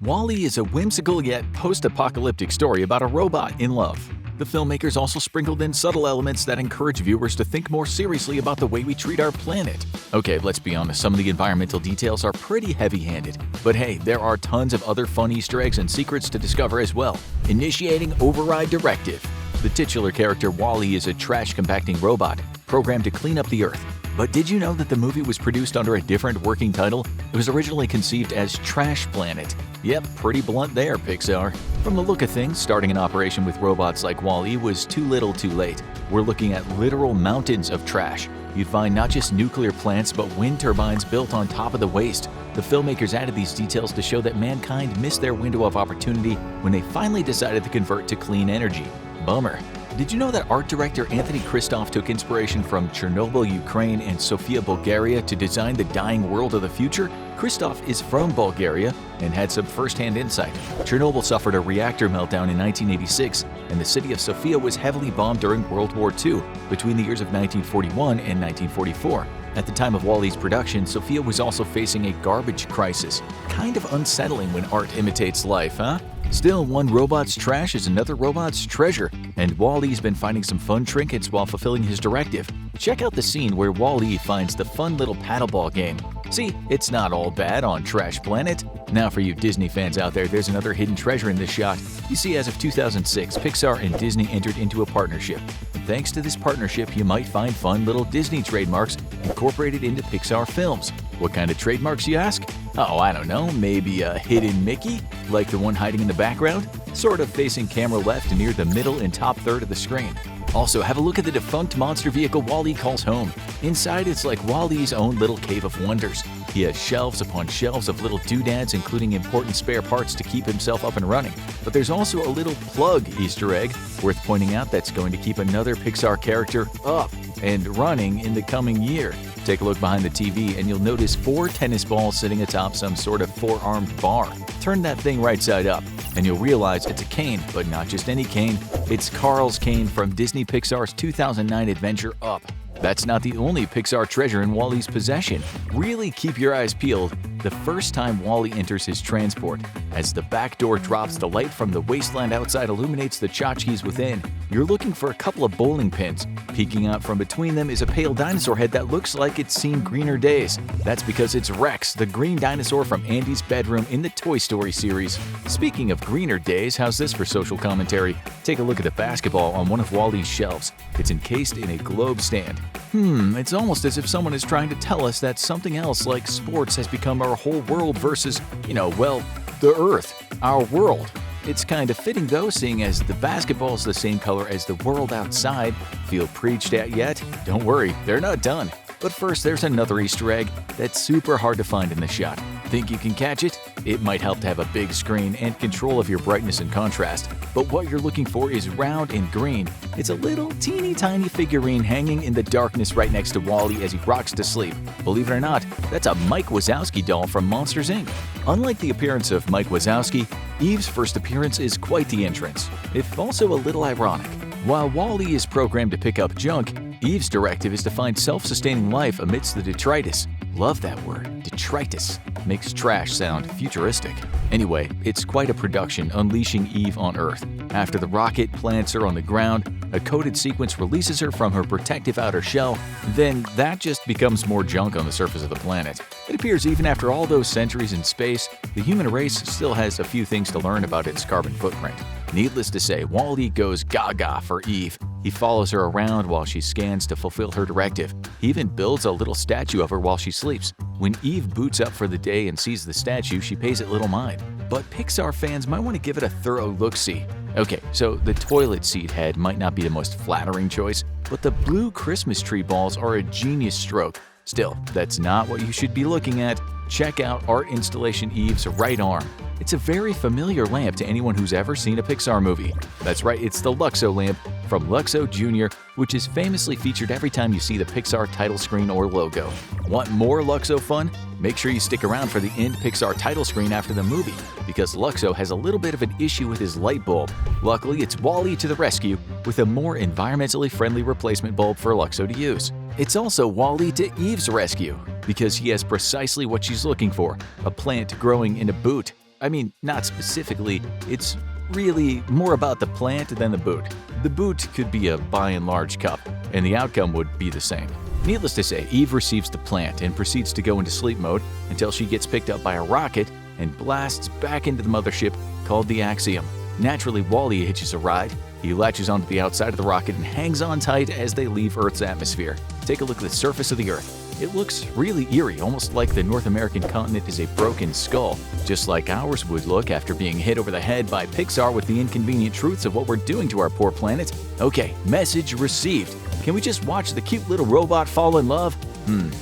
Wally is a whimsical yet post-apocalyptic story about a robot in love. The filmmakers also sprinkled in subtle elements that encourage viewers to think more seriously about the way we treat our planet. Okay, let's be honest, some of the environmental details are pretty heavy-handed. But hey, there are tons of other fun Easter eggs and secrets to discover as well. Initiating Override Directive. The titular character Wally is a trash-compacting robot programmed to clean up the Earth. But did you know that the movie was produced under a different working title? It was originally conceived as Trash Planet. Yep, pretty blunt there, Pixar. From the look of things, starting an operation with robots like Wally was too little too late. We're looking at literal mountains of trash. You'd find not just nuclear plants, but wind turbines built on top of the waste. The filmmakers added these details to show that mankind missed their window of opportunity when they finally decided to convert to clean energy. Bummer. Did you know that art director Anthony Christoph took inspiration from Chernobyl, Ukraine, and Sofia, Bulgaria to design the dying world of the future? Christoph is from Bulgaria and had some first-hand insight. Chernobyl suffered a reactor meltdown in 1986, and the city of Sofia was heavily bombed during World War II between the years of 1941 and 1944. At the time of Wally's production, Sofia was also facing a garbage crisis. Kind of unsettling when art imitates life, huh? Still, one robot's trash is another robot's treasure, and Wally's been finding some fun trinkets while fulfilling his directive. Check out the scene where Wally finds the fun little paddleball game. See, it's not all bad on Trash Planet. Now for you Disney fans out there, there's another hidden treasure in this shot. You see, as of 2006, Pixar and Disney entered into a partnership. And thanks to this partnership, you might find fun little Disney trademarks incorporated into Pixar films. What kind of trademarks, you ask? Oh, I don't know, maybe a hidden Mickey? Like the one hiding in the background? Sort of facing camera left near the middle and top third of the screen. Also, have a look at the defunct monster vehicle Wally calls home. Inside, it's like Wally's own little cave of wonders. He has shelves upon shelves of little doodads, including important spare parts to keep himself up and running. But there's also a little plug Easter egg worth pointing out that's going to keep another Pixar character up and running in the coming year. Take a look behind the TV and you'll notice 4 tennis balls sitting atop some sort of 4-armed bar. Turn that thing right side up and you'll realize it's a cane, but not just any cane. It's Carl's cane from Disney Pixar's 2009 adventure Up. That's not the only Pixar treasure in Wally's possession. Really keep your eyes peeled the first time Wally enters his transport. As the back door drops, the light from the wasteland outside illuminates the tchotchkes within. You're looking for a couple of bowling pins. Peeking out from between them is a pale dinosaur head that looks like it's seen greener days. That's because it's Rex, the green dinosaur from Andy's bedroom in the Toy Story series. Speaking of greener days, how's this for social commentary? Take a look at the basketball on one of Wally's shelves. It's encased in a globe stand. It's almost as if someone is trying to tell us that something else like sports has become our whole world versus, the Earth, our world. It's kind of fitting though, seeing as the basketball is the same color as the world outside. Feel preached at yet? Don't worry, they're not done. But first, there's another Easter egg that's super hard to find in the shot. Think you can catch it? It might help to have a big screen and control of your brightness and contrast. But what you're looking for is round and green. It's a little teeny tiny figurine hanging in the darkness right next to Wally as he rocks to sleep. Believe it or not, that's a Mike Wazowski doll from Monsters, Inc. Unlike the appearance of Mike Wazowski, Eve's first appearance is quite the entrance, if also a little ironic. While Wally is programmed to pick up junk, Eve's directive is to find self-sustaining life amidst the detritus. Love that word, detritus. Makes trash sound futuristic. Anyway, it's quite a production unleashing Eve on Earth. After the rocket plants her on the ground, a coded sequence releases her from her protective outer shell, then that just becomes more junk on the surface of the planet. It appears even after all those centuries in space, the human race still has a few things to learn about its carbon footprint. Needless to say, Wally goes gaga for Eve. He follows her around while she scans to fulfill her directive. He even builds a little statue of her while she sleeps. When Eve boots up for the day and sees the statue, she pays it little mind. But Pixar fans might want to give it a thorough look-see. Okay, so the toilet seat head might not be the most flattering choice, but the blue Christmas tree balls are a genius stroke. Still, that's not what you should be looking at. Check out art installation Eve's right arm. It's a very familiar lamp to anyone who's ever seen a Pixar movie. That's right, it's the Luxo lamp from Luxo Jr., which is famously featured every time you see the Pixar title screen or logo. Want more Luxo fun? Make sure you stick around for the end Pixar title screen after the movie, because Luxo has a little bit of an issue with his light bulb. Luckily, it's Wally to the rescue with a more environmentally friendly replacement bulb for Luxo to use. It's also Wally to Eve's rescue, because he has precisely what she's looking for, a plant growing in a boot. I mean, not specifically, it's really more about the plant than the boot. The boot could be a by and large cup, and the outcome would be the same. Needless to say, Eve receives the plant and proceeds to go into sleep mode until she gets picked up by a rocket and blasts back into the mothership called the Axiom. Naturally, Wally hitches a ride. He latches onto the outside of the rocket and hangs on tight as they leave Earth's atmosphere. Take a look at the surface of the Earth. It looks really eerie, almost like the North American continent is a broken skull, just like ours would look after being hit over the head by Pixar with the inconvenient truths of what we're doing to our poor planet. Okay, message received. Can we just watch the cute little robot fall in love?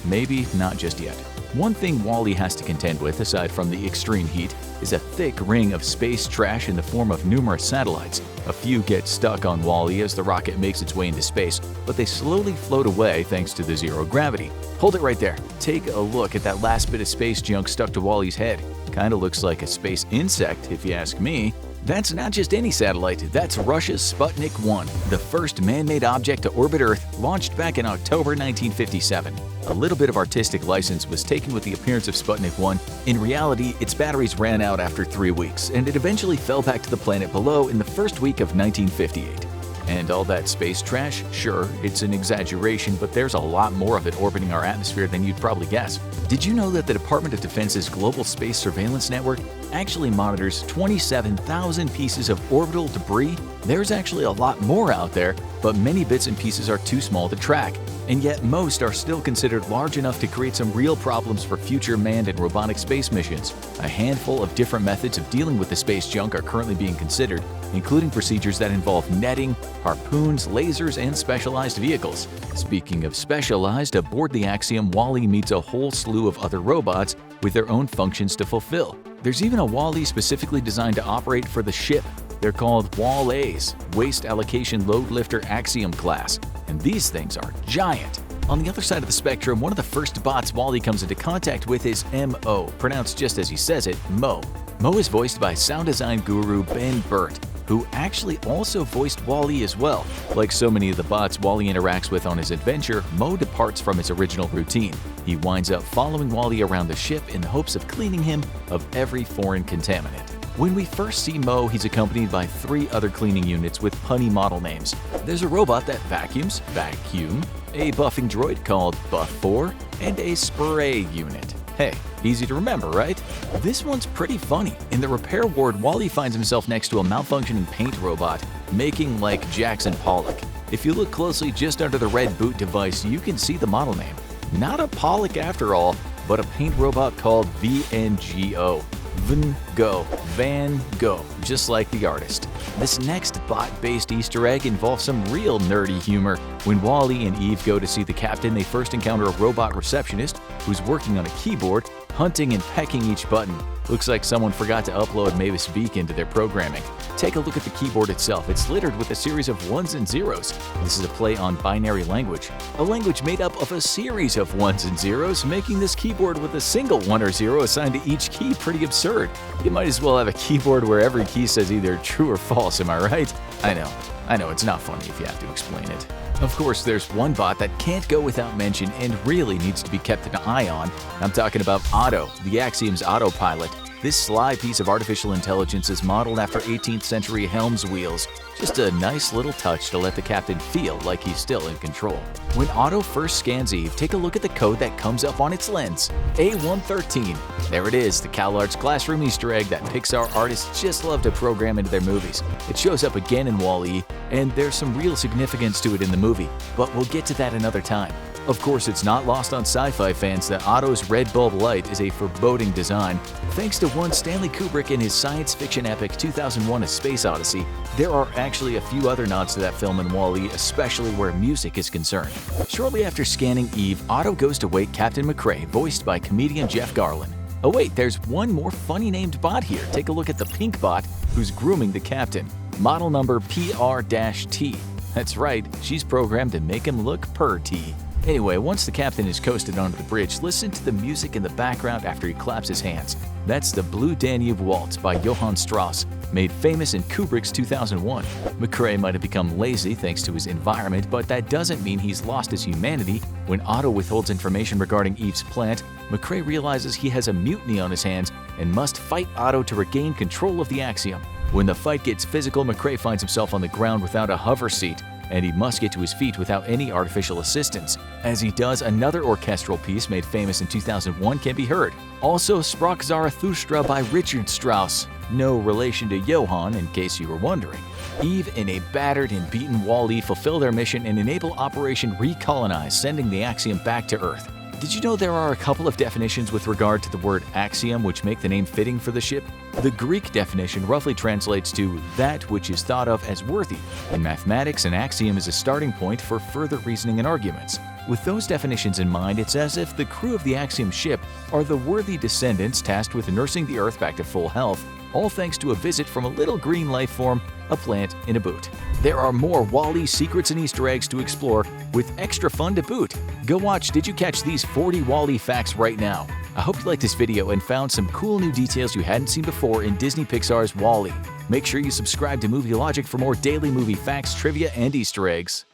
Maybe not just yet. One thing Wally has to contend with, aside from the extreme heat, is a thick ring of space trash in the form of numerous satellites. A few get stuck on Wally as the rocket makes its way into space, but they slowly float away thanks to the zero gravity. Hold it right there. Take a look at that last bit of space junk stuck to Wally's head. Kinda looks like a space insect, if you ask me. That's not just any satellite, that's Russia's Sputnik 1, the first man-made object to orbit Earth, launched back in October 1957. A little bit of artistic license was taken with the appearance of Sputnik 1. In reality, its batteries ran out after 3 weeks, and it eventually fell back to the planet below in the first week of 1958. And all that space trash? Sure, it's an exaggeration, but there's a lot more of it orbiting our atmosphere than you'd probably guess. Did you know that the Department of Defense's Global Space Surveillance Network actually monitors 27,000 pieces of orbital debris? There's actually a lot more out there, but many bits and pieces are too small to track. And yet most are still considered large enough to create some real problems for future manned and robotic space missions. A handful of different methods of dealing with the space junk are currently being considered, including procedures that involve netting, harpoons, lasers, and specialized vehicles. Speaking of specialized, aboard the Axiom, Wally meets a whole slew of other robots with their own functions to fulfill. There's even a Wally specifically designed to operate for the ship. They're called Wallies, Waste Allocation Load Lifter Axiom class, and these things are giant. On the other side of the spectrum, one of the first bots Wally comes into contact with is Mo, pronounced just as he says it, Mo. Mo is voiced by sound design guru Ben Burt, who actually also voiced Wally as well. Like so many of the bots Wally interacts with on his adventure, Mo departs from his original routine. He winds up following Wally around the ship in the hopes of cleaning him of every foreign contaminant. When we first see Mo, he's accompanied by 3 other cleaning units with punny model names. There's a robot that vacuums, Vacuum, a buffing droid called Buff4, and a spray unit. Hey, easy to remember, right? This one's pretty funny. In the repair ward, Wally finds himself next to a malfunctioning paint robot, making like Jackson Pollock. If you look closely just under the red boot device, you can see the model name. Not a Pollock after all, but a paint robot called VNGO. Van Gogh, just like the artist. This next bot-based Easter egg involves some real nerdy humor. When Wally and Eve go to see the captain, they first encounter a robot receptionist who's working on a keyboard, hunting and pecking each button. Looks like someone forgot to upload Mavis Beacon to their programming. Take a look at the keyboard itself. It's littered with a series of ones and zeros. This is a play on binary language, a language made up of a series of ones and zeros, making this keyboard with a single 1 or 0 assigned to each key pretty absurd. You might as well have a keyboard where every key says either true or false, am I right? I know, it's not funny if you have to explain it. Of course, there's one bot that can't go without mention and really needs to be kept an eye on. I'm talking about Otto, the Axiom's autopilot. This sly piece of artificial intelligence is modeled after 18th century Helm's wheels. Just a nice little touch to let the captain feel like he's still in control. When Otto first scans Eve, take a look at the code that comes up on its lens. A113. There it is, the CalArts Classroom Easter egg that Pixar artists just love to program into their movies. It shows up again in Wall-E, and there's some real significance to it in the movie, but we'll get to that another time. Of course, it's not lost on sci-fi fans that Otto's red bulb light is a foreboding design. Thanks to one Stanley Kubrick in his science fiction epic 2001: A Space Odyssey, there are actually a few other nods to that film in Wall-E, especially where music is concerned. Shortly after scanning Eve, Otto goes to wake Captain McCrae, voiced by comedian Jeff Garlin. Oh wait, there's one more funny named bot here. Take a look at the pink bot who's grooming the captain. Model number PR-T. That's right, she's programmed to make him look per-T. Anyway, once the captain is coasted onto the bridge, listen to the music in the background after he claps his hands. That's the Blue Danube Waltz by Johann Strauss, made famous in Kubrick's 2001. McCrae might have become lazy thanks to his environment, but that doesn't mean he's lost his humanity. When Otto withholds information regarding Eve's plant, McCrae realizes he has a mutiny on his hands and must fight Otto to regain control of the Axiom. When the fight gets physical, McCrae finds himself on the ground without a hover seat, and he must get to his feet without any artificial assistance. As he does, another orchestral piece made famous in 2001 can be heard. Also, Sprach Zarathustra by Richard Strauss, no relation to Johann in case you were wondering. Eve and a battered and beaten Wally fulfill their mission and enable Operation Recolonize, sending the Axiom back to Earth. Did you know there are a couple of definitions with regard to the word axiom which make the name fitting for the ship? The Greek definition roughly translates to that which is thought of as worthy. In mathematics, an axiom is a starting point for further reasoning and arguments. With those definitions in mind, it's as if the crew of the Axiom ship are the worthy descendants tasked with nursing the Earth back to full health, all thanks to a visit from a little green life form, a plant in a boot. There are more Wally secrets and Easter eggs to explore, with extra fun to boot. Go watch Did You Catch These 40 Wally Facts right now. I hope you liked this video and found some cool new details you hadn't seen before in Disney Pixar's Wally. Make sure you subscribe to Movielogic for more daily movie facts, trivia, and Easter eggs.